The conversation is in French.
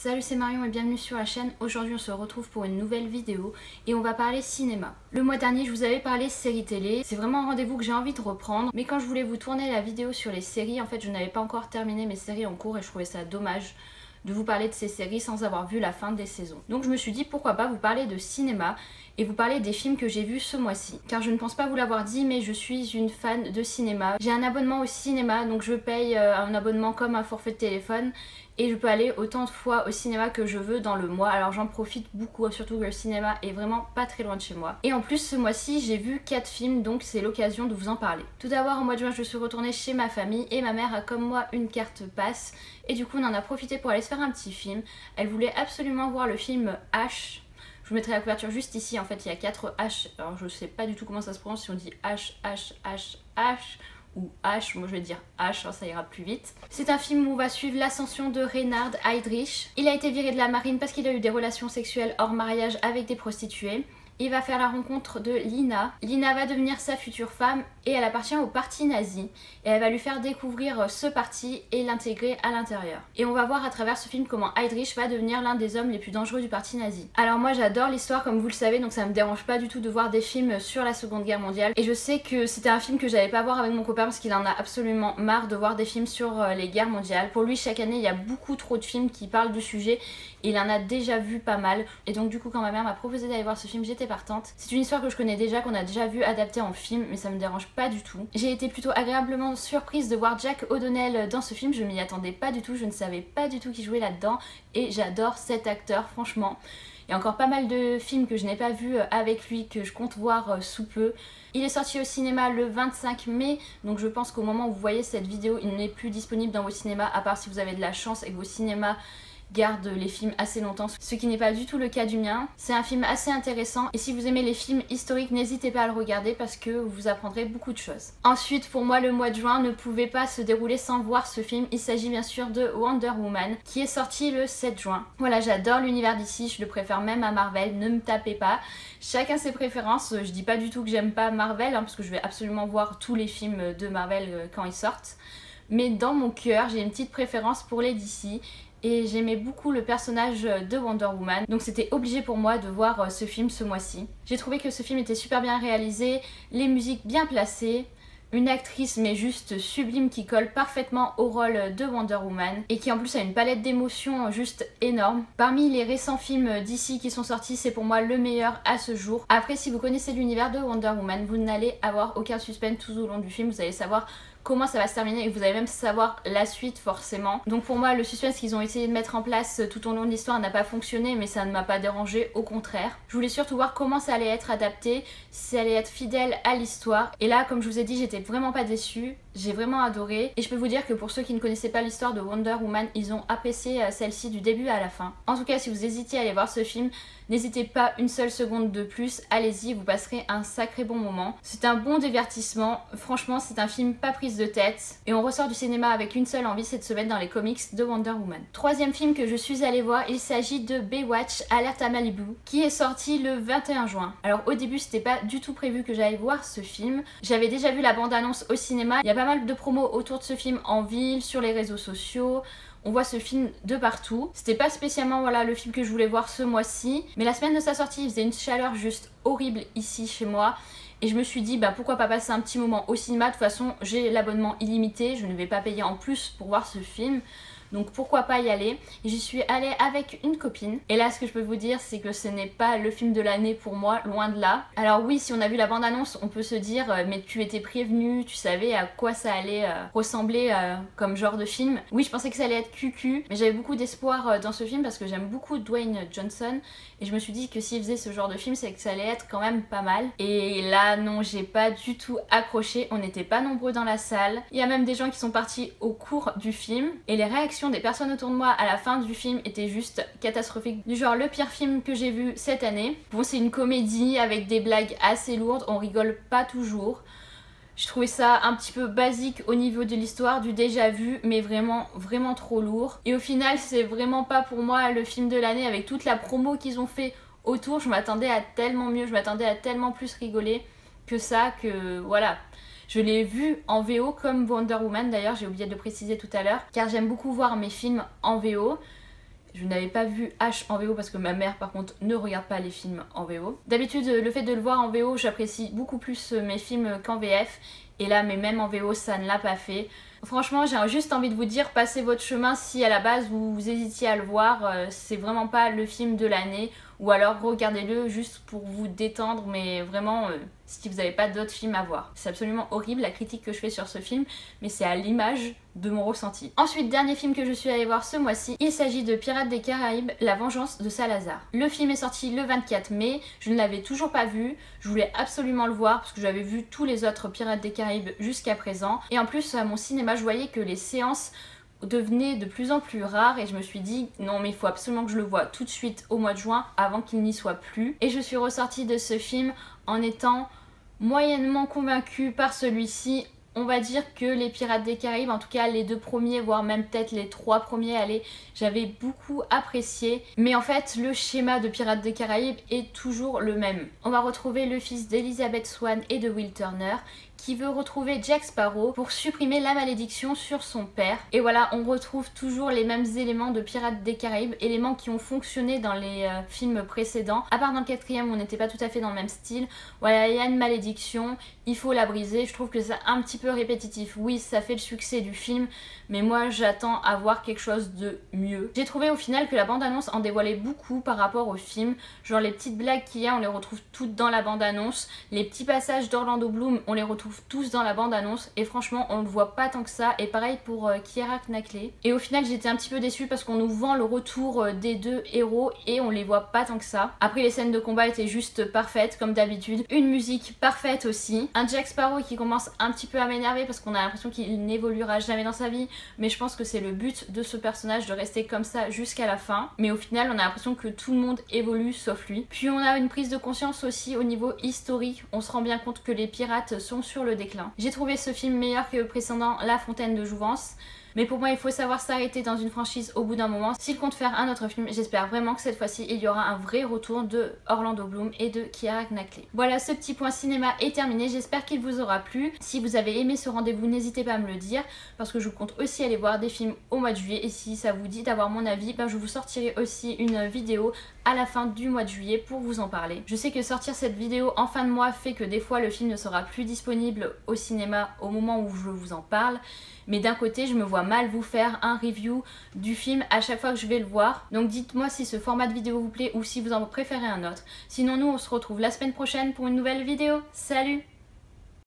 Salut, c'est Marion et bienvenue sur la chaîne. Aujourd'hui on se retrouve pour une nouvelle vidéo et on va parler cinéma. Le mois dernier je vous avais parlé séries télé, c'est vraiment un rendez-vous que j'ai envie de reprendre, mais quand je voulais vous tourner la vidéo sur les séries, en fait je n'avais pas encore terminé mes séries en cours et je trouvais ça dommage de vous parler de ces séries sans avoir vu la fin des saisons. Donc je me suis dit pourquoi pas vous parler de cinéma et vous parler des films que j'ai vus ce mois-ci. Car je ne pense pas vous l'avoir dit, mais je suis une fan de cinéma. J'ai un abonnement au cinéma, donc je paye un abonnement comme un forfait de téléphone et je peux aller autant de fois au cinéma que je veux dans le mois. Alors j'en profite beaucoup, surtout que le cinéma est vraiment pas très loin de chez moi. Et en plus ce mois-ci j'ai vu 4 films, donc c'est l'occasion de vous en parler. Tout d'abord, au mois de juin je suis retournée chez ma famille et ma mère a comme moi une carte passe et du coup on en a profité pour aller se faire un petit film. Elle voulait absolument voir le film H. Je vous mettrai la couverture juste ici, en fait il y a 4 H, alors je sais pas du tout comment ça se prononce, si on dit H, H, H, H ou H, moi je vais dire H, ça ira plus vite. C'est un film où on va suivre l'ascension de Reinhard Heydrich. Il a été viré de la marine parce qu'il a eu des relations sexuelles hors mariage avec des prostituées. Il va faire la rencontre de Lina. Lina va devenir sa future femme et elle appartient au parti nazi. Et elle va lui faire découvrir ce parti et l'intégrer à l'intérieur. Et on va voir à travers ce film comment Heydrich va devenir l'un des hommes les plus dangereux du parti nazi. Alors moi j'adore l'histoire comme vous le savez, donc ça me dérange pas du tout de voir des films sur la Seconde Guerre mondiale. Et je sais que c'était un film que j'allais pas voir avec mon copain parce qu'il en a absolument marre de voir des films sur les guerres mondiales. Pour lui chaque année il y a beaucoup trop de films qui parlent du sujet et il en a déjà vu pas mal. Et donc du coup quand ma mère m'a proposé d'aller voir ce film, j'étais partante. C'est une histoire que je connais déjà, qu'on a déjà vu adaptée en film, mais ça me dérange pas du tout. J'ai été plutôt agréablement surprise de voir Jack O'Donnell dans ce film, je m'y attendais pas du tout, je ne savais pas du tout qui jouait là-dedans et j'adore cet acteur franchement. Il y a encore pas mal de films que je n'ai pas vus avec lui, que je compte voir sous peu. Il est sorti au cinéma le 25 mai, donc je pense qu'au moment où vous voyez cette vidéo, il n'est plus disponible dans vos cinémas, à part si vous avez de la chance et que vos cinémas garde les films assez longtemps, ce qui n'est pas du tout le cas du mien. C'est un film assez intéressant et si vous aimez les films historiques, n'hésitez pas à le regarder parce que vous apprendrez beaucoup de choses. Ensuite, pour moi, le mois de juin ne pouvait pas se dérouler sans voir ce film. Il s'agit bien sûr de Wonder Woman qui est sorti le 7 juin. Voilà, j'adore l'univers d'ici, je le préfère même à Marvel, ne me tapez pas. Chacun ses préférences, je dis pas du tout que j'aime pas Marvel parce que je vais absolument voir tous les films de Marvel quand ils sortent. Mais dans mon cœur, j'ai une petite préférence pour les DC. Et j'aimais beaucoup le personnage de Wonder Woman, donc c'était obligé pour moi de voir ce film ce mois-ci. J'ai trouvé que ce film était super bien réalisé, les musiques bien placées, une actrice mais juste sublime qui colle parfaitement au rôle de Wonder Woman et qui en plus a une palette d'émotions juste énorme. Parmi les récents films d'ici qui sont sortis, c'est pour moi le meilleur à ce jour. Après, si vous connaissez l'univers de Wonder Woman, vous n'allez avoir aucun suspense tout au long du film, vous allez savoir comment ça va se terminer et vous allez même savoir la suite forcément. Donc pour moi le suspense qu'ils ont essayé de mettre en place tout au long de l'histoire n'a pas fonctionné, mais ça ne m'a pas dérangé, au contraire. Je voulais surtout voir comment ça allait être adapté, si ça allait être fidèle à l'histoire. Et là, comme je vous ai dit, j'étais vraiment pas déçue, j'ai vraiment adoré. Et je peux vous dire que pour ceux qui ne connaissaient pas l'histoire de Wonder Woman, ils ont apprécié celle-ci du début à la fin. En tout cas, si vous hésitiez à aller voir ce film, n'hésitez pas une seule seconde de plus, allez-y, vous passerez un sacré bon moment. C'est un bon divertissement, franchement c'est un film pas prise de tête et on ressort du cinéma avec une seule envie, c'est de se mettre dans les comics de Wonder Woman. Troisième film que je suis allée voir, il s'agit de Baywatch Alerte à Malibu qui est sorti le 21 juin. Alors au début c'était pas du tout prévu que j'aille voir ce film, j'avais déjà vu la bande-annonce au cinéma, il y a pas mal de promos autour de ce film en ville, sur les réseaux sociaux. On voit ce film de partout. C'était pas spécialement voilà, le film que je voulais voir ce mois-ci, mais la semaine de sa sortie, il faisait une chaleur juste horrible ici chez moi. Et je me suis dit, bah pourquoi pas passer un petit moment au cinéma. De toute façon, j'ai l'abonnement illimité, je ne vais pas payer en plus pour voir ce film. Donc pourquoi pas y aller. Et j'y suis allée avec une copine. Et là ce que je peux vous dire c'est que ce n'est pas le film de l'année pour moi, loin de là. Alors oui, si on a vu la bande-annonce, on peut se dire mais tu étais prévenue, tu savais à quoi ça allait ressembler comme genre de film. Oui, je pensais que ça allait être cucu, mais j'avais beaucoup d'espoir dans ce film parce que j'aime beaucoup Dwayne Johnson. Et je me suis dit que s'il faisait ce genre de film, c'est que ça allait être quand même pas mal. Et là non, j'ai pas du tout accroché, on n'était pas nombreux dans la salle. Il y a même des gens qui sont partis au cours du film. Et les réactions des personnes autour de moi à la fin du film étaient juste catastrophiques. Du genre le pire film que j'ai vu cette année. Bon, c'est une comédie avec des blagues assez lourdes, on rigole pas toujours. Je trouvais ça un petit peu basique au niveau de l'histoire, du déjà vu, mais vraiment trop lourd. Et au final, c'est vraiment pas pour moi le film de l'année avec toute la promo qu'ils ont fait autour. Je m'attendais à tellement mieux, je m'attendais à tellement plus rigoler que ça, que voilà. Je l'ai vu en VO comme Wonder Woman d'ailleurs, j'ai oublié de le préciser tout à l'heure, car j'aime beaucoup voir mes films en VO. Je n'avais pas vu H en VO parce que ma mère par contre ne regarde pas les films en VO. D'habitude le fait de le voir en VO, j'apprécie beaucoup plus mes films qu'en VF. Et là, mais même en VO, ça ne l'a pas fait. Franchement, j'ai juste envie de vous dire, passez votre chemin si à la base vous hésitiez à le voir. C'est vraiment pas le film de l'année. Ou alors regardez-le juste pour vous détendre, mais vraiment si vous n'avez pas d'autres films à voir. C'est absolument horrible la critique que je fais sur ce film, mais c'est à l'image de mon ressenti. Ensuite, dernier film que je suis allée voir ce mois-ci, il s'agit de Pirates des Caraïbes, La Vengeance de Salazar. Le film est sorti le 24 mai, je ne l'avais toujours pas vu, je voulais absolument le voir parce que j'avais vu tous les autres Pirates des Caraïbes jusqu'à présent. Et en plus, à mon cinéma, je voyais que les séances devenait de plus en plus rare et je me suis dit non mais il faut absolument que je le voie tout de suite au mois de juin avant qu'il n'y soit plus. Et je suis ressortie de ce film en étant moyennement convaincue par celui-ci. On va dire que les Pirates des Caraïbes, en tout cas les 2 premiers, voire même peut-être les 3 premiers, allez, j'avais beaucoup apprécié. Mais en fait, le schéma de Pirates des Caraïbes est toujours le même. On va retrouver le fils d'Elizabeth Swann et de Will Turner qui veut retrouver Jack Sparrow pour supprimer la malédiction sur son père. Et voilà, on retrouve toujours les mêmes éléments de Pirates des Caraïbes, éléments qui ont fonctionné dans les films précédents. À part dans le 4e, on n'était pas tout à fait dans le même style. Voilà, il y a une malédiction, il faut la briser. Je trouve que c'est un petit peu répétitif. Oui, ça fait le succès du film, mais moi j'attends à voir quelque chose de mieux. J'ai trouvé au final que la bande-annonce en dévoilait beaucoup par rapport au film. Genre les petites blagues qu'il y a, on les retrouve toutes dans la bande-annonce. Les petits passages d'Orlando Bloom, on les retrouve tous dans la bande-annonce. Et franchement, on le voit pas tant que ça. Et pareil pour Keira Knightley. Et au final, j'étais un petit peu déçue parce qu'on nous vend le retour des 2 héros et on les voit pas tant que ça. Après, les scènes de combat étaient juste parfaites comme d'habitude. Une musique parfaite aussi. Un Jack Sparrow qui commence un petit peu à m'énerver parce qu'on a l'impression qu'il n'évoluera jamais dans sa vie. Mais je pense que c'est le but de ce personnage de rester comme ça jusqu'à la fin. Mais au final, on a l'impression que tout le monde évolue sauf lui. Puis on a une prise de conscience aussi au niveau historique. On se rend bien compte que les pirates sont sur le déclin. J'ai trouvé ce film meilleur que le précédent, La Fontaine de Jouvence. Mais pour moi, il faut savoir s'arrêter dans une franchise au bout d'un moment. S'il compte faire un autre film, j'espère vraiment que cette fois-ci, il y aura un vrai retour de Orlando Bloom et de Keira Knightley. Voilà, ce petit point cinéma est terminé. J'espère qu'il vous aura plu. Si vous avez aimé ce rendez-vous, n'hésitez pas à me le dire parce que je compte aussi aller voir des films au mois de juillet. Et si ça vous dit d'avoir mon avis, ben je vous sortirai aussi une vidéo à la fin du mois de juillet pour vous en parler. Je sais que sortir cette vidéo en fin de mois fait que des fois le film ne sera plus disponible au cinéma au moment où je vous en parle. Mais d'un côté, je me vois mal vous faire un review du film à chaque fois que je vais le voir. Donc dites-moi si ce format de vidéo vous plaît ou si vous en préférez un autre. Sinon nous, on se retrouve la semaine prochaine pour une nouvelle vidéo. Salut!